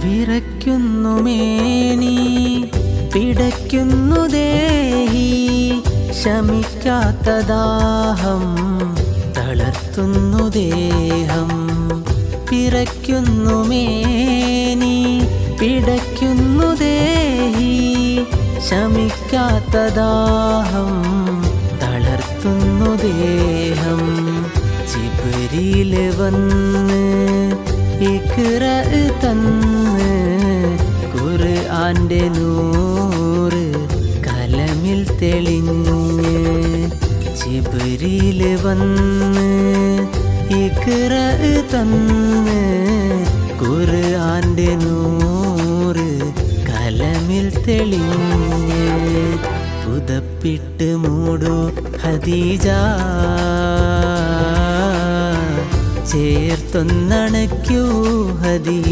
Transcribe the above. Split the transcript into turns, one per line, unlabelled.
വിറയ്ക്കുന്നു മേനി പിടയ്ക്കുന്നു ദേഹി ശമിക്കാത്ത ദാഹം തളർത്തുന്നു ദേഹം പിറയ്ക്കുന്നു മേനി പിടയ്ക്കുന്നു ദേഹി ശമിക്കാത്ത ദാഹം തളർത്തുന്നു ദേഹം ജിബ്രീൽ വന്ന് ഇഖ്റ തന്ന് ഖുർആന്റെ നൂറ് കലമിൽ തെളിഞ്ഞ് ജിബ്രീൽ വന്ന് ഇഖ്റ തന്ന് ഖുർആന്റെ നൂറ് കലമിൽ തെളിഞ്ഞ് പുതപ്പിട്ട് മൂടൂ ഖദീജ ചേർത്തൊന്നണയ്ക്കൂ ഖദീജ